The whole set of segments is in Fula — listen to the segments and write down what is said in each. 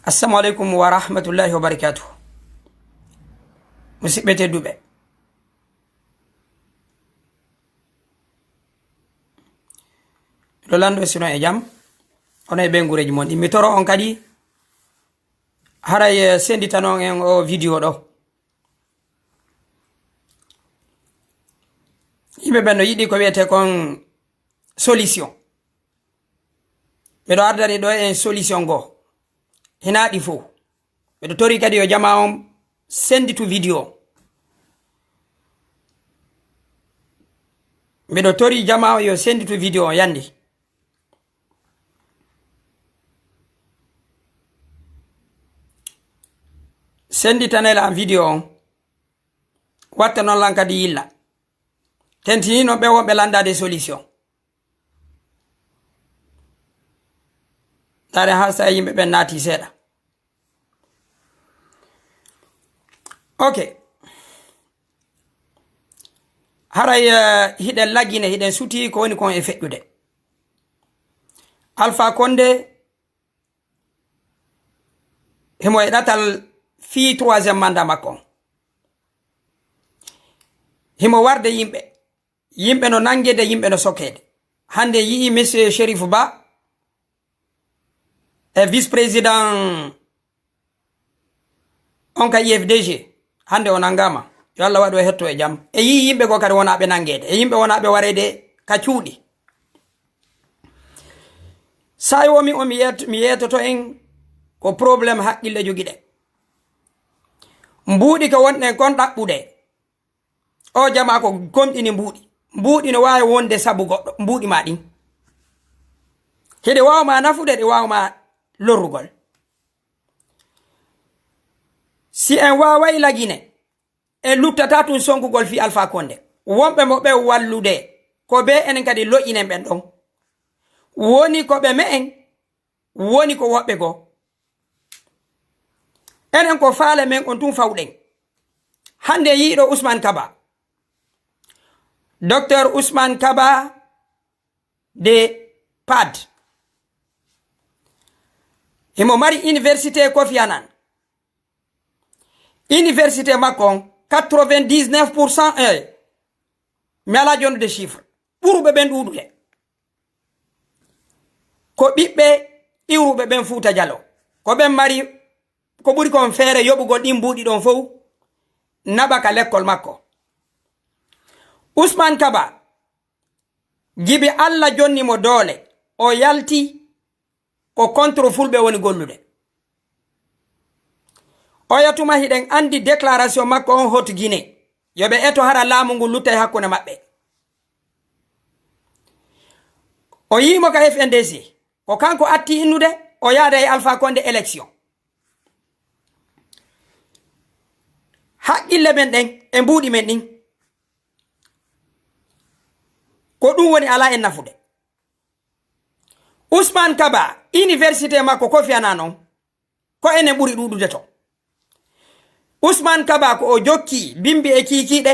Assalamu alaikum wa rahmatullahi wa barakatuh. Musidɓe tedduɓe, ɗo lando sino e jam ono e ɓe gureji mon ɗi mi toro on kadi haray senditanon en o vidéo ɗo. Yimɓe ɓen no yiɗi ko wiyete kon solution. Ɓeɗo ardani ɗo en solution goo hinaɗi fo. Ɓeɗo tori kadi yo jama on senditu vidéo. Mbeɗo tori jama o yo senditu vidéo yandi. Senditanela an vidéo on watta non lan kadi yilla tentinino ɓe wonɓe landade solution. Tare ha sa yimɓe ɓen naati seeɗa. Ok, haray hiɗen laggine hiɗen suti ko woni kon e feƴƴude. Alpha Condé himo e ɗatal fi 3e mandat makko. Himo warde yimɓe no nangede, yimɓe no sokkede. Hande yii monsieur Cherif Ba e vice-président on ka IFDG hande o nangama, yo Allah waɗo hetto e jam. E yii yimɓe go kadi wonaɓe nangede, e yimɓe wonaɓe warede ka cuuɗi. Sayi womi o mi yetoto en ko probléme haqqille jogiɗe. Mbuuɗi ko wonɗen kon ɗaɓɓuɗe o jama ko gomɗini mbuuɗi no wawi wonde sabu goɗɗo mbuuɗi ma ɗin heɗe wawma nafude ɗe wawma lorrugol. Si en waway lagine en luttata tun sonkugol fi Alpha Condé, wonɓe mo ɓe wallude ko be enen kadi loƴinen ɓen ɗon, woni ko ɓe me'en woni ko woɓɓe go. Enen ko faale men on tun fawɗen. Hande yiiɗo Ousmane Kaba, Dr Ousmane Kaba de PAD, himo mari université Kofi Annan. Université makko 99% mi ala jondude chiffre ɓurɓe ɓen ɗuɗude ko ɓiɓɓe iwruɓe ɓen Fuuta Jallo, ko ɓen mari ko ɓuri kon feere yoɓugol ɗin mbuuɗi ɗon fof naɓa ka l'école makko. Ousmane Kaba jibi Allah jonni mo doole o yalti ko contre fulɓe woni gollude. O yatuma hiɗen andi déclaration makko on hot Guinée yoɓe eto hara laamu ngu lutta e hakkunde maɓɓe. O yimo ka FNDC ko kanko atti innude o yaada e Alpha Condé élection. Haqqille men ɗen e mbuuɗi men ɗin ko ɗum woni ala en nafude. Ousmane Kaba université makko Kofi Annan on ko enen ɓuri ɗuɗude to. Ousmane Kaba ko o jokki bimbi e kiikiɗe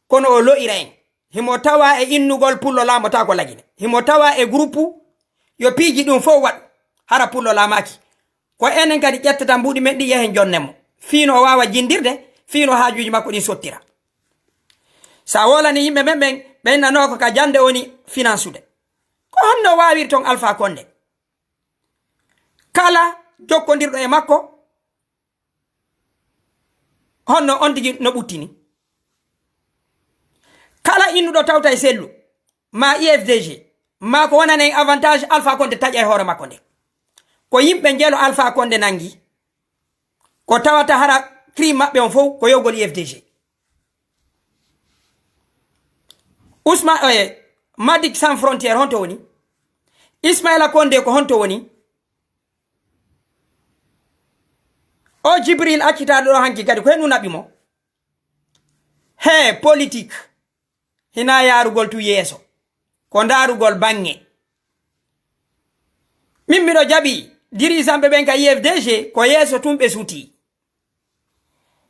kono o lo'ira en. Himo tawa e innugol pullo laamota ko lagine. Himo tawa e groupe yo piiji ɗum fof waɗu hara pullo laamaki. Ko enen kadi ƴettata mbuuɗi men ɗi yehen jonnemo. Fiino o wawa jindirde, fiino haajuji makko ɗin sottira. Sa wolani yimɓe men ɓen ɓen nano ko ka jande woni finansude. Ko honno wawir ton Alpha Condé. Kala jokkodirɗo e makko honno on tigi no ɓuttini. Kala innuɗo tawta e sellu ma IFDG ma ko wonanen avantage Alpha Condé taƴa e hoore makko nde. Ko yimɓe jeelo Alpha Condé nangi ko tawata hara crime maɓɓe on fof ko yowgol IFDG. Ousmane Médecins Sans Frontières honto woni? Ismaila Condé ko honto woni? O Jibril accitaɗo ɗo hanki kadi ko hendu naɓimo. He politique hina yarugol tu yeeso ko darugol bange. Min miɗo jaɓi dirisamɓe ɓen ka IFDG ko yeeso tun ɓe suti.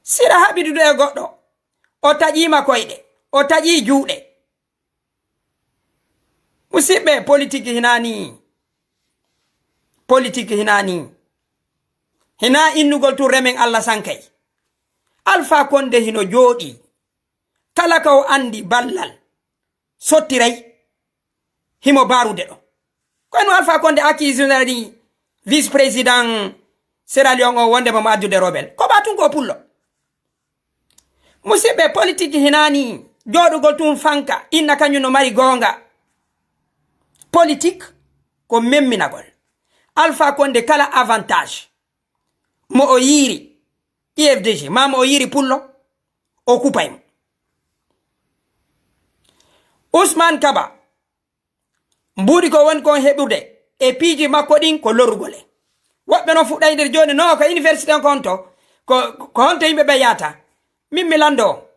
Sira haɓidude e goɗɗo o taƴima koyɗe o taƴi juuɗe. Musidɓe politique hinani hina innugol tu remen Allah sankay Alpha Condé hino jodi kala ka o andi ballal sottiray himo barude do ko en Alpha Condé accusé vice président Sierra Leone o wonde mama addude robel ko batun ko pullo musibe politique hinani jodugol tun fanka inna kanyu no mari gonga politique ko memminagol Alpha Condé kala avantage mo o yiri IFDG mama o yiri pullo o kupaymo Ousmane Kaba mbudi ko won ko hebude e piiji makko din ko lorugole wobbe no fuɗayde joni no ko université konto ko honto yimbe be yata min mi lando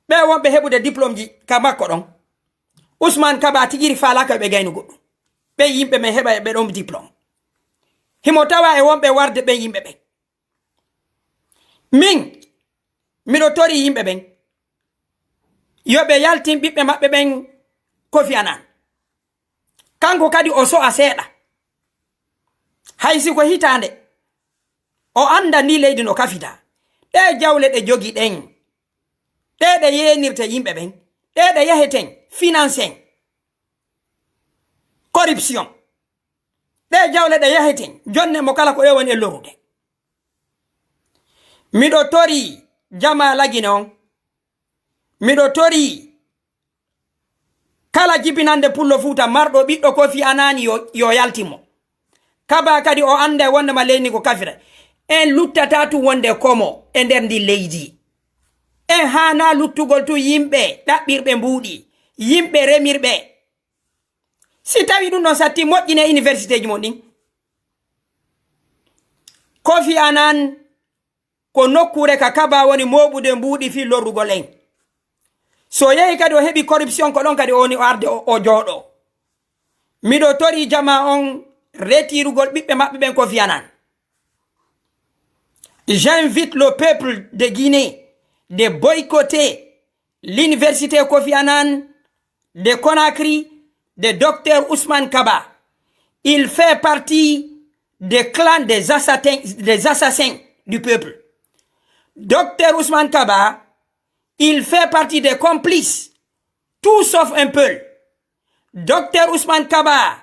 be wonbe hebude diplôme ji ka makko don Ousmane Kaba tigiri fala ka be gaynu goddo be yimbe me heba be dom diplôme himo tawa e wonbe warde be yimbe be min mi do tori yimbe ben yobe yaltin bibbe mabbe ben Kofi Annan kanko kadi o so aseda haysi ko hitande o anda ni leydi no kafita de jawle de jogi den de yenirte yimbe ben de yaheten financing corruption de jawle de yaheten jonne mo kala ko ewon e lorude mido tori jama lagino mido tori kala jibinande pullo futa mardo biddo Kofi Annan yo yaltimo Kaba kadi o ande wonde ma leyni ko kafira en luttata tu wonde komo e nder ndi leydi en hana luttugol tu yimbe dabbirbe mbudi yimbe remirbe si tawi dum non satti moddine université ji moni Kofi Annan ko nokkure ka Kaba woni mobude mbudi fi lorrugol en so yehi kadi o hebi corruption ko don kadi oni arde o jodo mido tori jama on retirugol bibbe mabbe ben Kofi Annan. J'invite le peuple de Guinée de boycotter l'université Kofi Annan de Conakry de Dr Ousmane Kaba. Il fait partie des clans des assassins du peuple. Dr Ousmane Kaba, il fait partie des complices, tout sauf un peu. Dr Ousmane Kaba,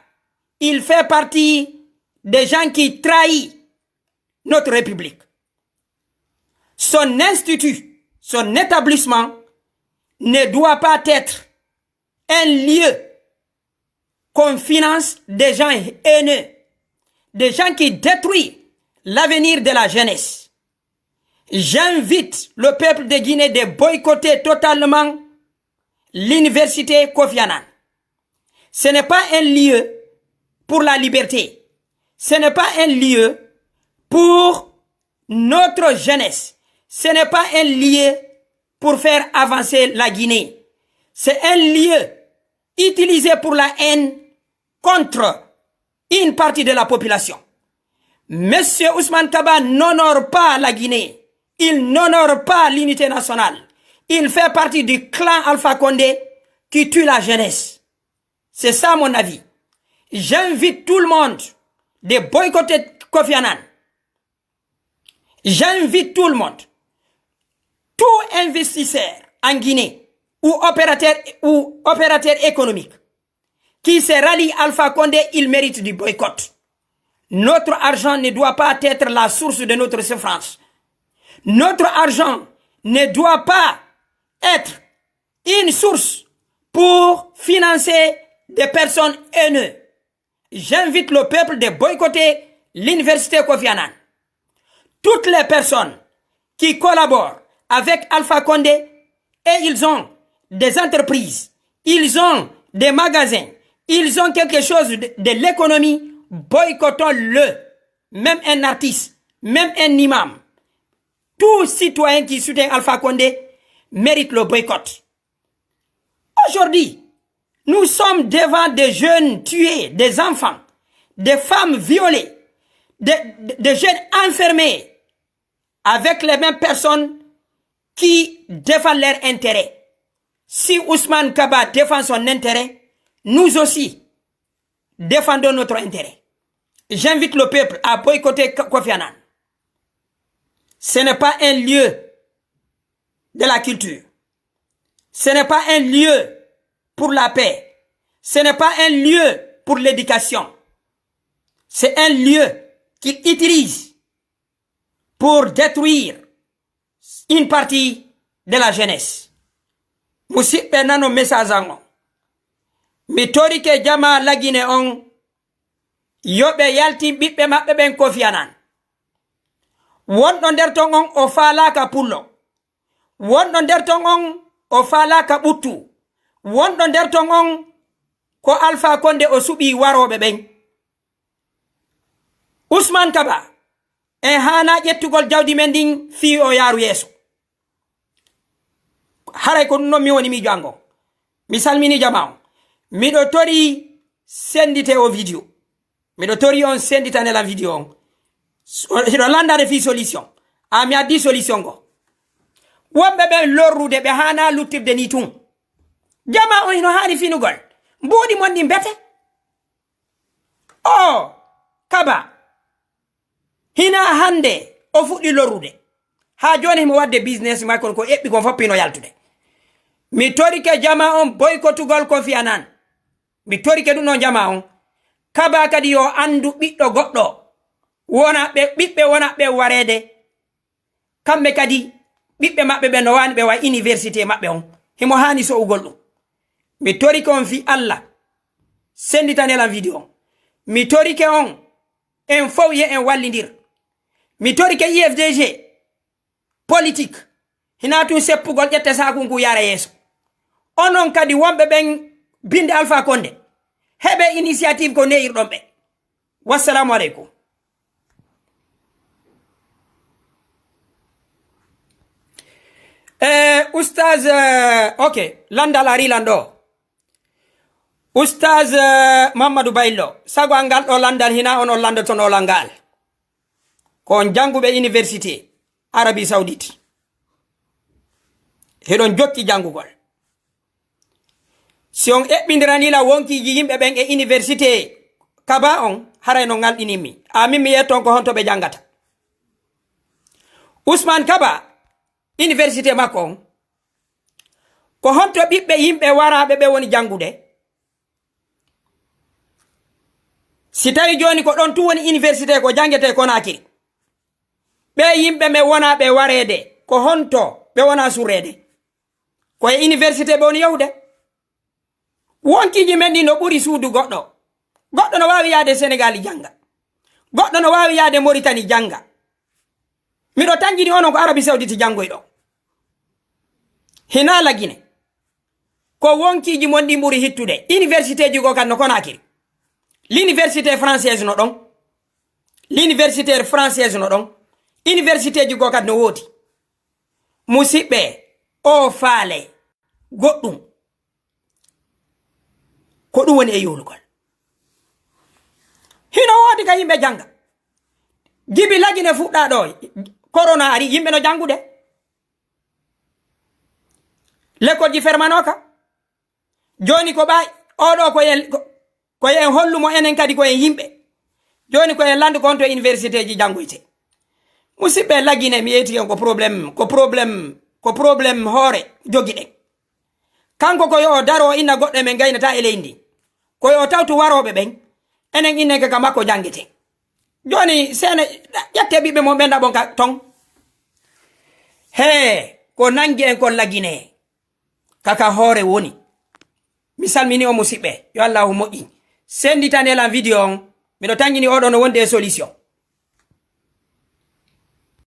il fait partie des gens qui trahissent notre République. Son institut, son établissement ne doit pas être un lieu qu'on finance des gens haineux, des gens qui détruisent l'avenir de la jeunesse. J'invite le peuple de Guinée de boycotter totalement l'université Kofi Annan. Ce n'est pas un lieu pour la liberté. Ce n'est pas un lieu pour notre jeunesse. Ce n'est pas un lieu pour faire avancer la Guinée. C'est un lieu utilisé pour la haine contre une partie de la population. Monsieur Ousmane Kaba n'honore pas la Guinée. Il n'honore pas l'unité nationale. Il fait partie du clan Alpha Condé qui tue la jeunesse. C'est ça mon avis. J'invite tout le monde de boycotter Kofi Annan. J'invite tout le monde, tout investisseur en Guinée ou opérateur économique qui se rallie Alpha Condé, il mérite du boycott. Notre argent ne doit pas être la source de notre souffrance. Notre argent ne doit pas être une source pour financer des personnes haineuses. J'invite le peuple de boycotter l'université Kofi Annan. Toutes les personnes qui collaborent avec Alpha Condé et ils ont des entreprises, ils ont des magasins, ils ont quelque chose de l'économie, boycottons-le. Même un artiste, même un imam, tout citoyen qui soutient Alpha Condé mérite le boycott. Aujourd'hui, nous sommes devant des jeunes tués, des enfants, des femmes violées, des jeunes enfermés avec les mêmes personnes qui défendent leur intérêt. Si Ousmane Kaba défend son intérêt, nous aussi défendons notre intérêt. J'invite le peuple à boycotter Kofi Annan. Ce n'est pas un lieu de la culture. Ce n'est pas un lieu pour la paix. Ce n'est pas un lieu pour l'éducation. C'est un lieu qu'il utilise pour détruire une partie de la jeunesse. Musidɓe nano message an on. Mi torike jama lagine on yoɓe yaltin ɓiɓɓe maɓɓe ɓen Kofi Annan. Wonɗo nder ton on o faalaka pullo. Wonɗo nder ton on o faalaka ɓuttu. Wonɗo nder ton on ko Alpha Condé o suɓi waroɓe ɓen. Ousmane Kaba en hana ƴettugol jawdi men ndin fi o yaaru yeeso. Haray ko ɗum non mi woni miijo ango. Mi salmini jama on. Miɗo tori sendite o video. Miɗo tori on senditanela video on. Hiɗo landade fi solution. Mi addi solution go. Wonɓe ɓe lorrude ɓe hana luttirde ni tun. Jama on hino hani finugol. Mbuɗi mon ɗi mbete. O Kaba hina hande o fuɗɗi lorrude. Ha joni himo wadde business makon ko eɓɓi kon foppino yaltude. Mi torike jama on boykotugol Kofi Annan. Mi torike ɗum non jama on. Kaba kadi yo andu ɓiɗɗo goɗɗo wona ɓe ɓiɓɓe wona ɓe warede. Kamɓe kadi ɓiɓɓe maɓɓe ɓe no wani ɓe wa université maɓɓe on. Himo hani so ugol ɗum. Mi torike on fi Allah senditanelan video on. Mi torike on en fof ye en wallidir. Mi torike IFDG politique hina tun seppugol ƴette sakungu yara yeeso. Onon kadi wonɓe ɓen binde Alpha Condé heɓe initiative ko neyirɗon ɓe. Wassalamu aleykum. Oustaz ok landal ari lando. Oustaz Mamadou Baylo sago angal ɗo landal hina on landoton olal ngal kon janguɓe université Arabie Saoudite heɗon jokki jangugol. Si on eɓɓindiranila wonkiji yimɓe ɓen e université Kaba on haray no ngalɗinimmi. Amin mi yetton ko honto ɓe jangata. Ousmane Kaba université makko on ko honto ɓiɓɓe yimɓe waraɓe ɓe woni jangude. Si tawi joni ko ɗon tu woni université ko jangete Konakiri ɓe yimɓe ɓe wona ɓe warede ko honto ɓe wona surrede koye université ɓe woni yahude. Wonkiji men ɗi no ɓuri suudu goɗɗo. Goɗɗo no wawi yaade Sénégal janga. Goɗɗo no wawi yaade Mauritanie janga. Miɗo tangini onon ko Arabie Saoudite jangoyɗo. Hina lagine ko wonkiji mon ɗi ɓuri hittude. Université ji go kan no Konakiri. L'université française no ɗon. L'université française no ɗon. Université ji go kan no wodi. Musidɓe o faale goɗɗum ko ɗum woni e yolugol. Hino wodi ka yimɓe janga. Jibi lagine fuɗɗa ɗo corona ari yimɓe no jangude. L'école ji fermanoka. Joni ko ɓay oɗo ko en hollumo enen kadi ko en yimɓe. Joni ko en landu konto université ji jangoyte. Musidɓe lagine mi yeti en ko problème hoore jogi ɗen. Kanko ko yo daro inna goɗɗe men gaynata e leydi. Ko yo tawtu waroɓe ɓen enen inneke ka makko jangete. Joni sene ƴette ɓiɓɓe mo ɓenda bon ka ton. He ko nangi en kon lagine kaka hoore woni. Mi salmini o musidɓe yo Allahu moƴƴi. Senditanela video on miɗo tangini oɗo no wonde solution.